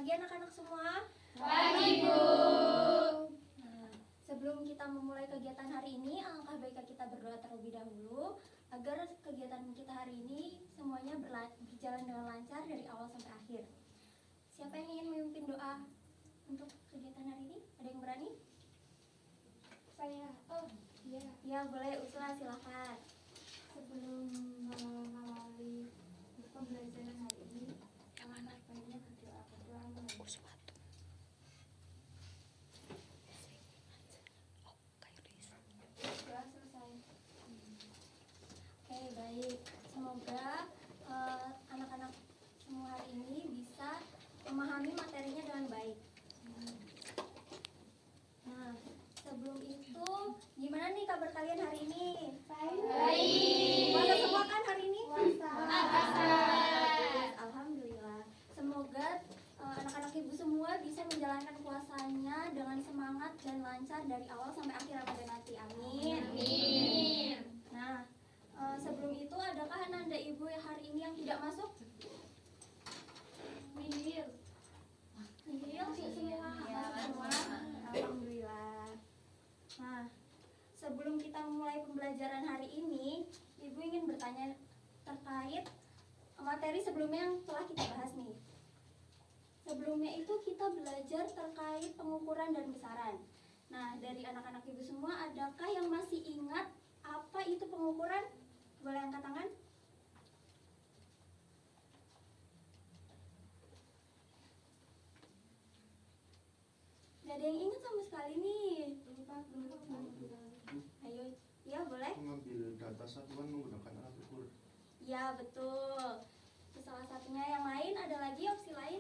Pagi anak-anak semua. Pagi, Bu. Nah, sebelum kita memulai kegiatan hari ini, alangkah baiknya kita berdoa terlebih dahulu agar kegiatan kita hari ini semuanya berjalan dengan lancar dari awal sampai akhir. Siapa yang ingin memimpin doa untuk kegiatan hari ini? Ada yang berani? Saya. Oh, iya. Ya, boleh. Ursula, silakan. Sebelum mengawali pembelajaran hari ini, yang mana baiknya berdoa mulai. Doa selesai. Oke, baik. Semoga anak-anak semua hari ini bisa memahami materinya dengan baik. Nah, sebelum itu, gimana nih kabar kalian hari ini? Baik. Puasa semua kan hari ini? Puasa. Alhamdulillah. Semoga anak-anak ibu semua bisa menjalankan puasanya dengan semangat dan lancar dari awal sampai akhir Ramadan nanti. Amin. Amin. Nah, sebelum itu adakah ananda ibu yang hari ini yang tidak masuk? Nihil. Iya, semua. Masuk semua. Alhamdulillah. Nah, sebelum kita memulai pembelajaran hari ini, ibu ingin bertanya terkait materi sebelumnya yang telah kita bahas nih. Sebelumnya itu kita belajar terkait pengukuran dan besaran. Nah, dari anak-anak ibu semua, adakah yang masih ingat apa itu pengukuran? Boleh angkat tangan? Gak ada yang ingat sama sekali nih. Ayo, ya boleh? Mengambil data satuan menggunakan alat ukur. Ya, betul. Terus salah satunya yang lain, ada lagi opsi lain?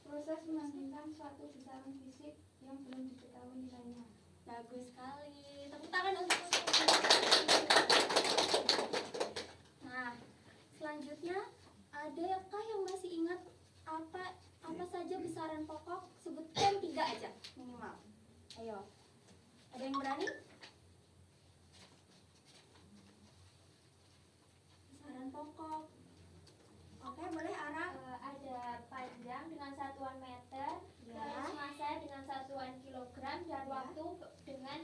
Proses menentukan suatu besaran fisik yang belum diketahui nilainya. Bagus sekali. Tepuk tangan untuk Nah, selanjutnya adakah yang masih ingat apa saja besaran pokok? Sebutkan 3 aja minimal. Ayo. Ada yang berani? Besaran pokok. Oke, boleh Ara? Ada panjang dengan satuan meter, Ya. terus massa dengan satuan kilogram, dan Ya. waktu dengan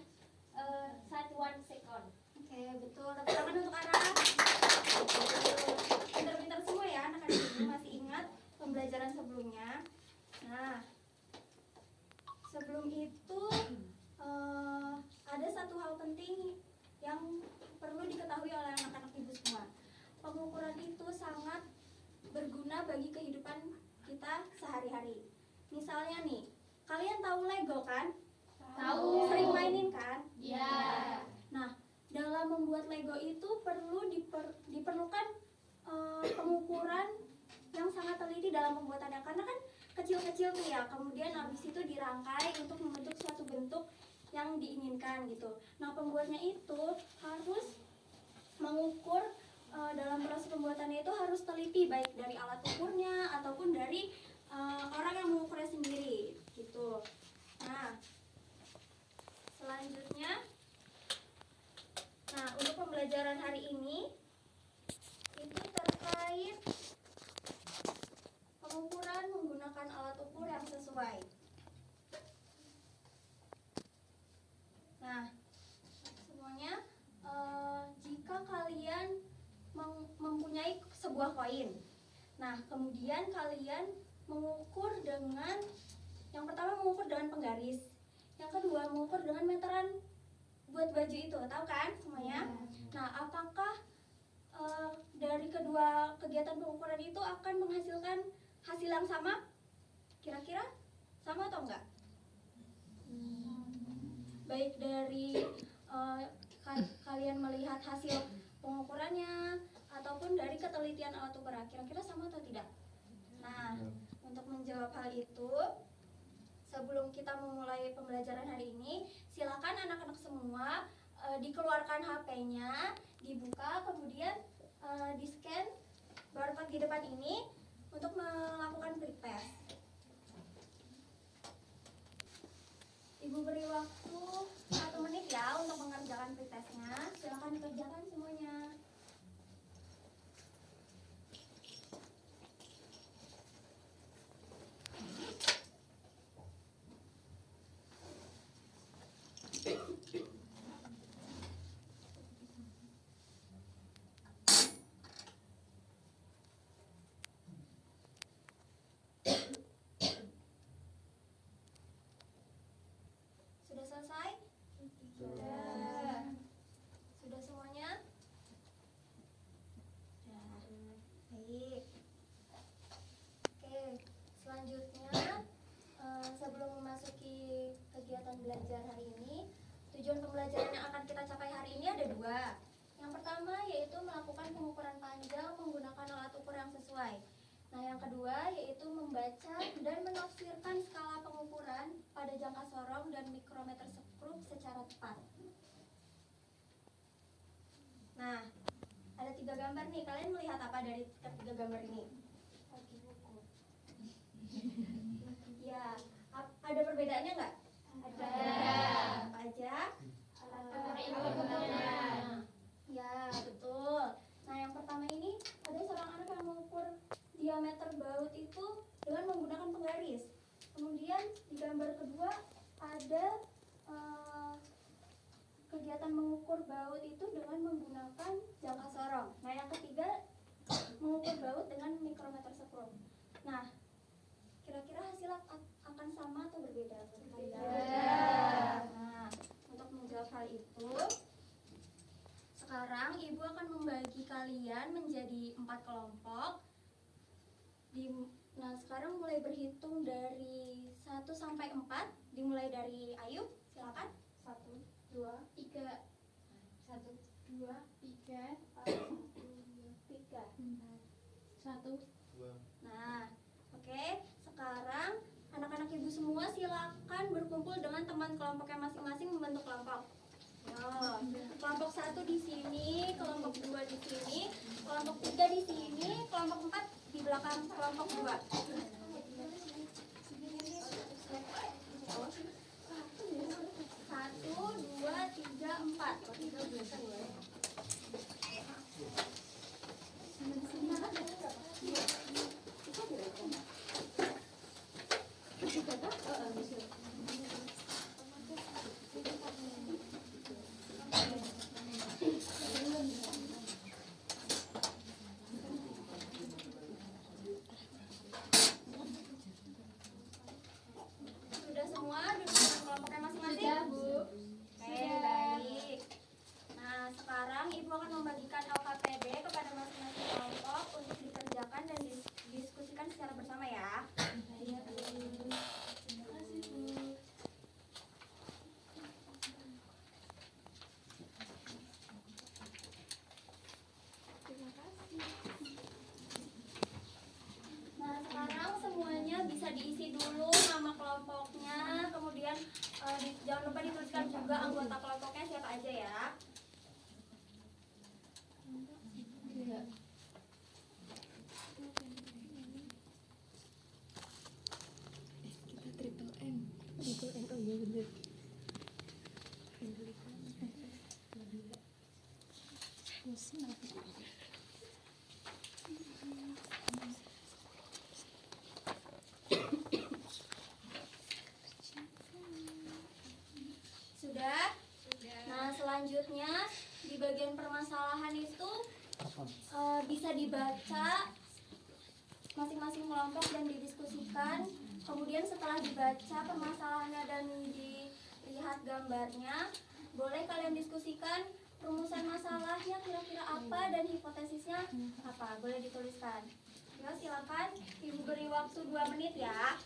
satuan sekon. Oke, betul. Tepuk tangan untuk Ara. Pintar-pintar semua ya anak-anak ibu, masih ingat pembelajaran sebelumnya. Nah, sebelum itu ada satu hal penting yang perlu diketahui oleh anak-anak ibu semua. Pengukuran itu sangat berguna bagi kehidupan kita sehari-hari. Misalnya nih, kalian tahu Lego kan? Tahu. Sering mainin kan? Ya. Nah, dalam membuat Lego itu perlu diperlukan pengukuran yang sangat teliti dalam pembuatannya, karena kan kecil-kecil tuh ya, kemudian habis itu dirangkai untuk membentuk suatu bentuk yang diinginkan gitu. Nah, pembuatnya itu harus mengukur dalam proses pembuatannya itu harus teliti, baik dari alat ukurnya ataupun dari orang yang mengukurnya sendiri gitu. Nah, selanjutnya, untuk pembelajaran hari ini itu terkait pengukuran menggunakan alat ukur yang sesuai. Nah, semuanya, jika kalian mempunyai sebuah koin, nah kemudian kalian mengukur dengan, yang pertama mengukur dengan penggaris, yang kedua mengukur dengan meteran buat baju itu, tahu kan semuanya? Nah, apakah dari kedua kegiatan pengukuran itu akan menghasilkan hasil yang sama? Kira-kira sama atau enggak? Baik dari kalian melihat hasil pengukurannya ataupun dari ketelitian alat ukur, kira-kira sama atau tidak? Nah, untuk menjawab hal itu, sebelum kita memulai pembelajaran hari ini, silakan anak-anak semua dikeluarkan HP-nya, dibuka, kemudian di-scan barcode di depan ini untuk melakukan pretest. Ibu beri waktu 1 menit ya untuk mengerjakan pretestnya. Silakan dikerjakan semuanya. sesuai. Nah, yang kedua yaitu membaca dan menafsirkan skala pengukuran pada jangka sorong dan mikrometer sekrup secara tepat. Nah, ada 3 gambar nih. Kalian melihat apa dari ketiga gambar ini? Bagi buku. Ya, ada perbedaannya nggak? Ada. Apa aja? Alat Ya, betul. Nah, yang pertama ini ada seorang anak yang mengukur diameter baut itu dengan menggunakan penggaris. Kemudian di gambar kedua ada kegiatan mengukur baut itu dengan menggunakan jangka sorong. Nah, yang ketiga mengukur baut dengan mikrometer sekrup. Nah, kira-kira hasilnya akan sama atau berbeda? Nah, untuk menjawab hal itu, sekarang ibu akan membagi kalian menjadi 4 kelompok. Nah, sekarang mulai berhitung dari 1 sampai 4. Dimulai dari Ayu, silakan. 1, 2, 3. 1, 2, 3. 3. 1. Nah, oke. Sekarang anak-anak ibu semua silakan berkumpul dengan teman kelompoknya masing-masing membentuk kelompok. Oh, kelompok 1 di sini, kelompok 2 di sini, kelompok 3 di sini, kelompok 4 di belakang kelompok 2. 1, 2, 3, 4. Sudah semua duduk dengan kelompoknya masing-masing? Sudah, Bu. Oke, baik. Nah, sekarang ibu akan membagikan LKPD kepada masing-masing kelompok untuk dikerjakan dan didiskusikan secara bersama ya. Iya, Bu. Terima kasih, Bu. Terima kasih. Nah, sekarang semuanya bisa diisi dulu nama kelompoknya, kemudian jangan lupa dituliskan juga anggota kelompoknya siapa aja ya. Iya. Kita triple M. Oh iya bener. Sudah? Nah, selanjutnya di bagian permasalahan itu bisa dibaca masing-masing kelompok dan didiskusikan. Kemudian setelah dibaca permasalahannya dan dilihat gambarnya, boleh kalian diskusikan rumusan masalahnya kira-kira apa dan hipotesisnya apa. Boleh dituliskan. Ya, silakan. Ibu beri waktu 2 menit ya.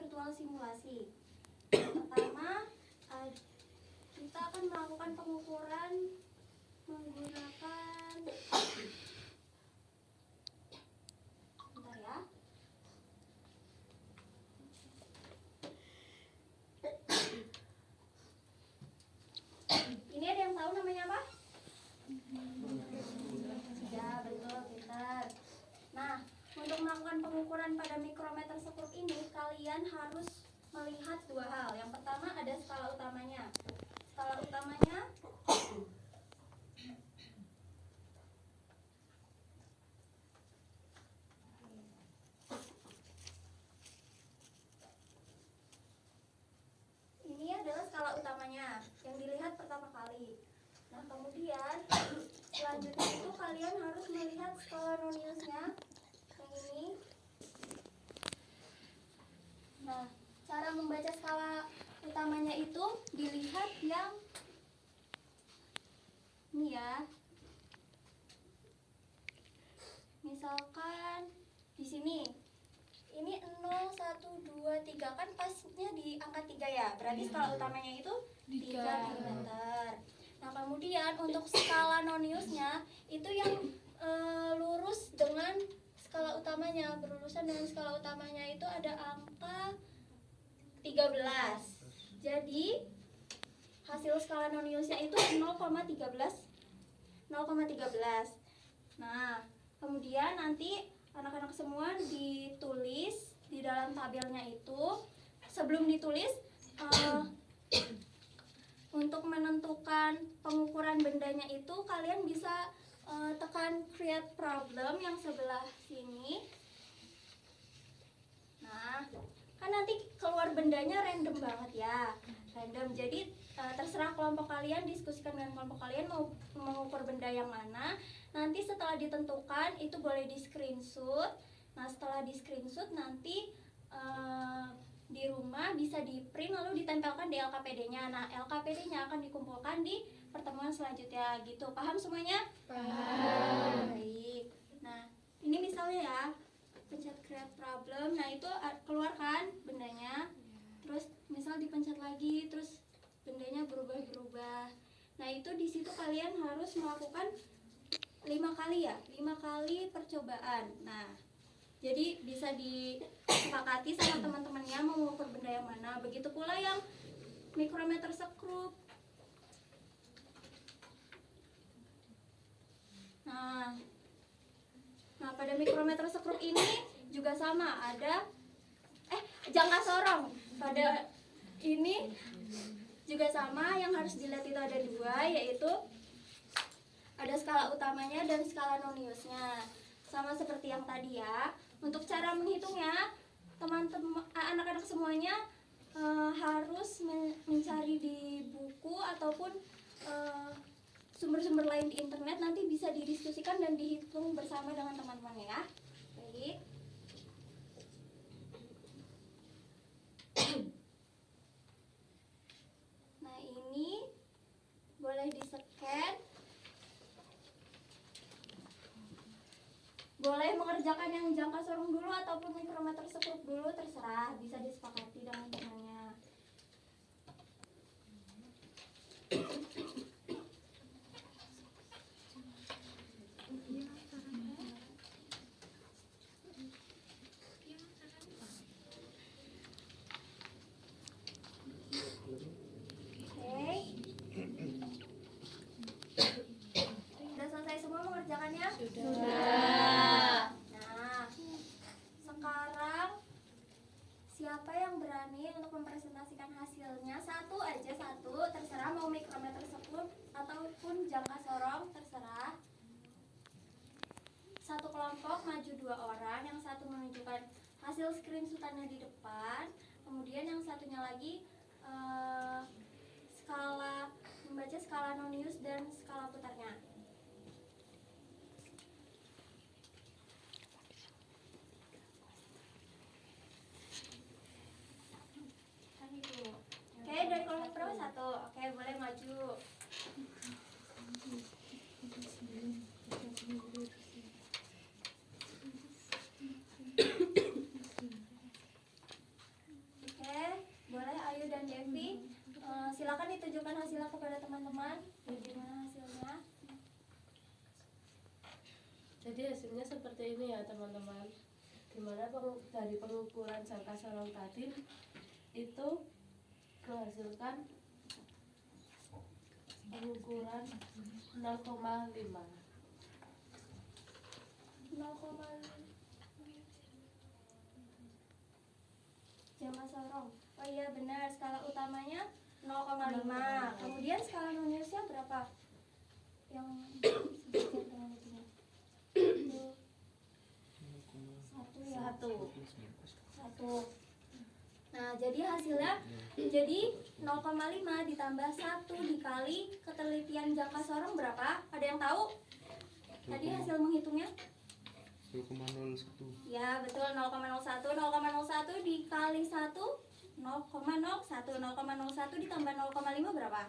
virtual simulasi. Pertama, kita akan melakukan pengukuran menggunakan bentar ya. Ini ada yang tahu namanya apa? Ya, betul, pintar. Nah, untuk melakukan pengukuran pada mikrometer sekrup ini, kalian harus melihat dua hal. Yang pertama ada skala utamanya. Skala utamanya ini adalah skala utamanya yang dilihat pertama kali. Nah, kemudian selanjutnya itu kalian harus melihat skala noniusnya yang ini. Nah, cara membaca skala utamanya itu dilihat yang ini ya. Misalkan di sini. Ini 0, 1, 2, 3 kan pasnya di angka 3 ya. Berarti skala utamanya itu 3 mm. Nah, kemudian untuk skala noniusnya itu yang lurus dengan skala utamanya, berurusan dengan skala utamanya itu ada angka 13. Jadi hasil skala noniusnya itu 0,13. Nah, kemudian nanti anak-anak semua ditulis di dalam tabelnya itu. Sebelum ditulis, untuk menentukan pengukuran bendanya itu kalian bisa tekan create problem yang sebelah sini. Nah, kan nanti keluar bendanya random banget ya, random. Jadi terserah kelompok kalian, diskusikan dengan kelompok kalian mau mengukur benda yang mana. Nanti setelah ditentukan itu boleh di screenshot. Nah, setelah di screenshot nanti di rumah bisa di print lalu ditempelkan di LKPD-nya. Nah, LKPD-nya akan dikumpulkan di pertemuan selanjutnya gitu. Paham semuanya? Paham. Baik. Nah, ini misalnya ya, pencet create problem. Nah, itu keluarkan bendanya. Terus misal dipencet lagi, terus bendanya berubah-berubah. Nah, itu di situ kalian harus melakukan 5 kali ya, 5 kali percobaan. Nah, jadi bisa disepakati sama teman-temannya mau mengukur benda yang mana. Begitu pula yang mikrometer sekrup. Nah, pada mikrometer sekrup ini juga sama, ada jangka sorong. Pada ini juga sama, yang harus dilihat itu ada 2, yaitu ada skala utamanya dan skala noniusnya. Sama seperti yang tadi ya. Untuk cara menghitungnya, teman-teman anak-anak semuanya harus mencari di buku ataupun sumber-sumber lain di internet. Nanti bisa didiskusikan dan dihitung bersama dengan teman-teman ya. Baik. Nah, ini boleh di-scan. Boleh mengerjakan yang jangka sorong dulu ataupun mikrometer sekrup dulu, terserah, bisa disepakati dengan temannya. Sudah selesai semua mengerjakannya? Sudah. Nah, sekarang siapa yang berani untuk mempresentasikan hasilnya? Satu aja, terserah mau mikrometer sekrup ataupun jangka sorong, terserah. Satu kelompok maju 2 orang, yang satu menunjukkan hasil screenshotannya di depan, kemudian yang satunya lagi membaca skala nonius dan skala putarnya. Kan itu. Oke, dari kelompok berapa? 1. Oke, boleh maju. ya teman-teman, dimana dari pengukuran jangka sorong tadi itu menghasilkan pengukuran 0,5. 0,5 jangka sorong. Oh iya benar, skala utamanya 0,5. Kemudian skala noniusnya berapa? Yang sejajar dengan itunya. Satu ya. Satu. Nah, jadi hasilnya jadi 0,5 ditambah 1 dikali ketelitian jangka sorong berapa? Ada yang tahu? Tadi hasil menghitungnya? 0,01. Ya, betul 0,01. 0,01 dikali 1 0,01. 0,01 ditambah 0,5 berapa?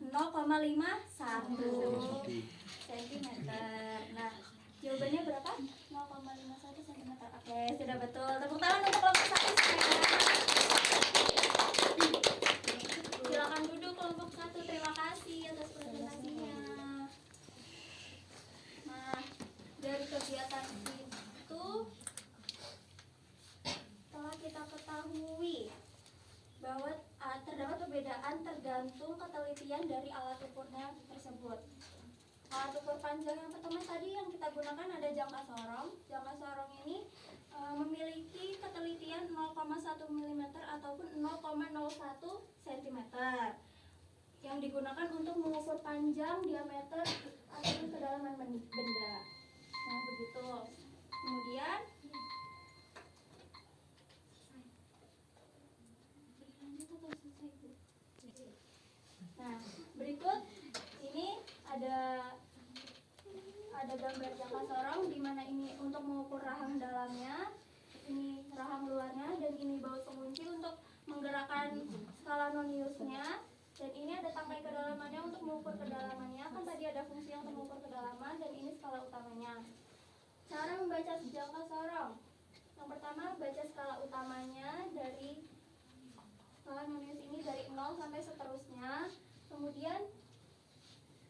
0,51 cm. Nah, jawabannya berapa? 0,51 cm. Oke, sudah betul. Tepuk tangan untuk kelompok 1 Silakan duduk kelompok 1. Terima kasih atas presentasinya. Nah, dari kegiatan itu telah kita ketahui bahwa terdapat perbedaan tergantung ketelitian dari alat ukurnya tersebut. Alat ukur panjang yang pertama tadi yang kita gunakan ada jangka sorong. Jangka sorong ini memiliki ketelitian 0,1 mm ataupun 0,01 cm yang digunakan untuk mengukur panjang, diameter ataupun kedalaman benda. Nah, begitu. Kemudian nah, berikut ini ada gambar jangka sorong di mana ini untuk mengukur rahang dalamnya, ini rahang luarnya, dan ini baut pengunci untuk menggerakkan skala noniusnya, dan ini ada tangkai kedalamannya untuk mengukur kedalamannya. Kan tadi ada fungsi yang untuk mengukur kedalaman, dan ini skala utamanya. Cara membaca jangka sorong. Yang pertama, baca skala utamanya dari skala nonius ini dari 0 sampai seterusnya. Kemudian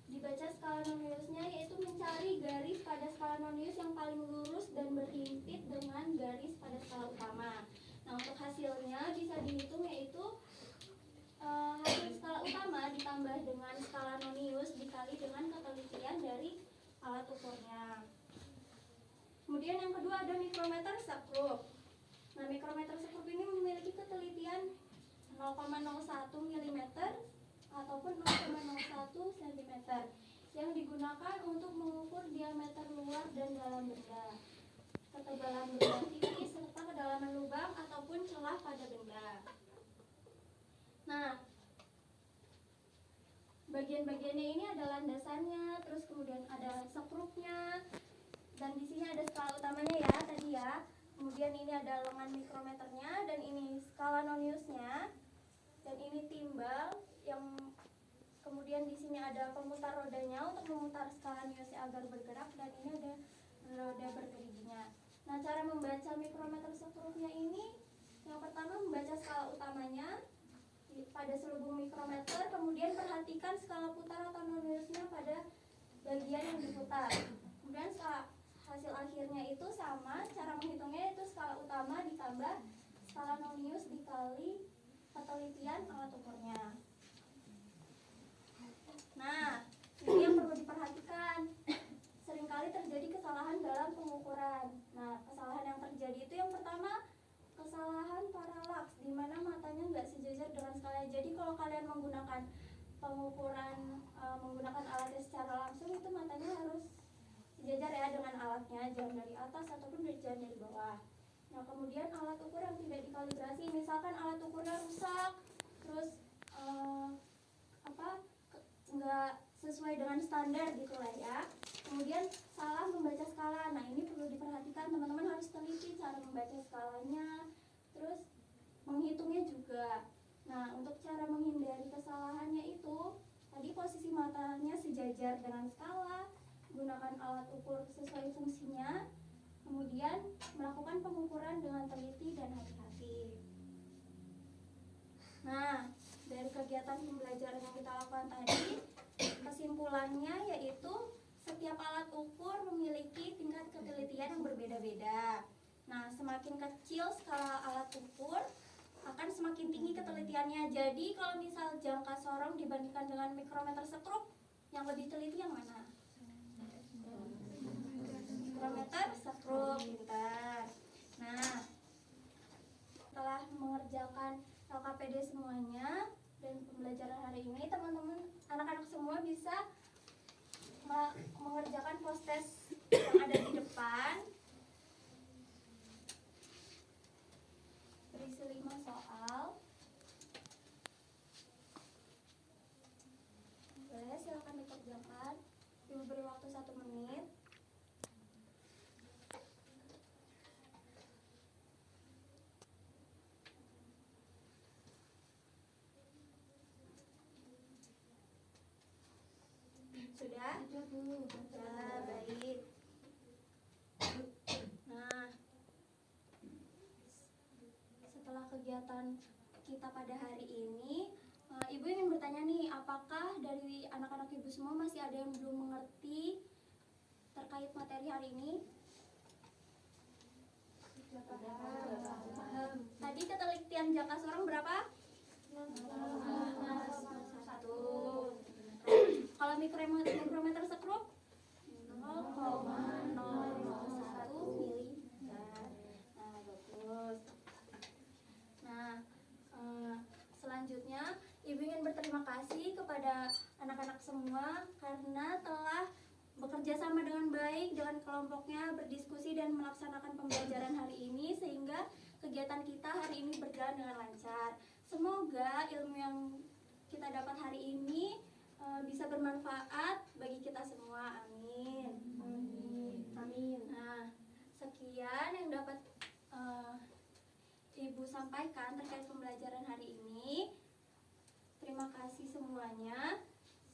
dibaca skala noniusnya, yaitu mencari garis pada skala nonius yang paling lurus dan berhimpit dengan garis pada skala utama. Nah, untuk hasilnya bisa dihitung, yaitu hasil skala utama ditambah dengan skala nonius dikali dengan ketelitian dari alat ukurnya. Kemudian yang kedua ada mikrometer sekrup. Nah, mikrometer sekrup ini memiliki ketelitian 0,01 mm ataupun 0,01 cm yang digunakan untuk mengukur diameter luar dan dalam benda, ketebalan benda tipis, serta kedalaman lubang ataupun celah pada benda. Nah, bagian-bagiannya ini ada landasannya, terus kemudian ada sekrupnya, dan di sini ada skala utamanya ya tadi ya. Kemudian ini ada lengan mikrometernya, dan ini skala noniusnya, dan ini timbal yang kemudian di sini ada pemutar rodanya untuk memutar skala noniusnya agar bergerak, dan ini ada roda bergeriginya. Nah, cara membaca mikrometer sekrupnya ini yang pertama membaca skala utamanya pada selubung mikrometer, kemudian perhatikan skala putar atau noniusnya pada bagian yang diputar. Kemudian hasil akhirnya itu sama, cara menghitungnya itu skala utama ditambah skala nonius dikali ketelitian alat ukurnya. Nah, ini yang perlu diperhatikan. Seringkali terjadi kesalahan dalam pengukuran. Nah, kesalahan yang terjadi itu yang pertama, kesalahan paralaks, di mana matanya nggak sejajar dengan skala. Jadi kalau kalian menggunakan pengukuran menggunakan alatnya secara langsung, itu matanya harus sejajar ya dengan alatnya, jangan dari atas ataupun jangan dari bawah. Nah, kemudian alat ukur yang tidak dikalibrasi, misalkan alat ukurnya rusak, terus nggak sesuai dengan standar gitu lah ya. Kemudian salah membaca skala. Nah, ini perlu diperhatikan, teman-teman harus teliti cara membaca skalanya, terus menghitungnya juga. Nah, untuk cara menghindari kesalahannya itu tadi posisi matanya sejajar dengan skala, gunakan alat ukur sesuai fungsinya, kemudian melakukan pengukuran dengan teliti dan hati-hati. Nah, dari kegiatan pembelajaran yang kita lakukan tadi, kesimpulannya yaitu setiap alat ukur memiliki tingkat ketelitian yang berbeda-beda. Nah, semakin kecil skala alat ukur akan semakin tinggi ketelitiannya. Jadi kalau misal jangka sorong dibandingkan dengan mikrometer sekrup, yang lebih teliti yang mana? Mikrometer sekrup, pintar. Nah, setelah mengerjakan LKPD semuanya dan pembelajaran hari ini, teman-teman anak-anak semua bisa mengerjakan post test yang ada di depan. Berisi 5 soal. Boleh, silakan dikerjakan. Ibu beri waktu 1 menit. Sudah? Sudah, Bu. Ya, baik. Nah, setelah kegiatan kita pada hari ini, Ibu ingin bertanya nih, apakah dari anak-anak Ibu semua masih ada yang belum mengerti terkait materi hari ini? Sudah paham. Tadi ketelitian jangka sorong berapa? 1. Kalau mikrometer sekrup 0,001 milimeter. Nah, bagus. Nah, selanjutnya Ibu ingin berterima kasih kepada anak-anak semua karena telah bekerja sama dengan baik dengan kelompoknya, berdiskusi dan melaksanakan pembelajaran hari ini sehingga kegiatan kita hari ini berjalan dengan lancar. Semoga ilmu yang kita dapat hari ini bisa bermanfaat bagi kita semua. Amin. Amin. Nah, sekian yang dapat Ibu sampaikan terkait pembelajaran hari ini. Terima kasih semuanya.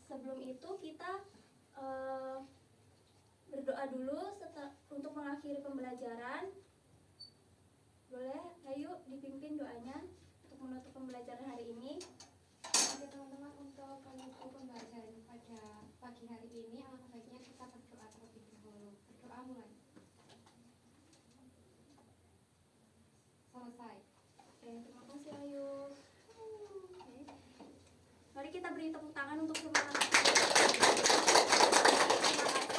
Sebelum itu kita berdoa dulu untuk mengakhiri pembelajaran. Boleh, ayo dipimpin doanya untuk menutup pembelajaran hari ini. Oke teman-teman, untuk menutup pembelajaran pada pagi hari ini, alangkah baiknya kita berdoa terlebih dahulu. Berdoa mulai. Selesai. Oke, terima kasih Ayu. Oke. Mari kita beri tepuk tangan untuk semangat. Terima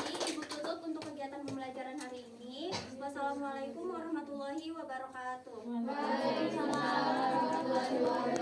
kasih. Ibu tutup untuk kegiatan pembelajaran hari ini. Wassalamualaikum warahmatullahi wabarakatuh. Waalaikumsalam warahmatullahi wabarakatuh.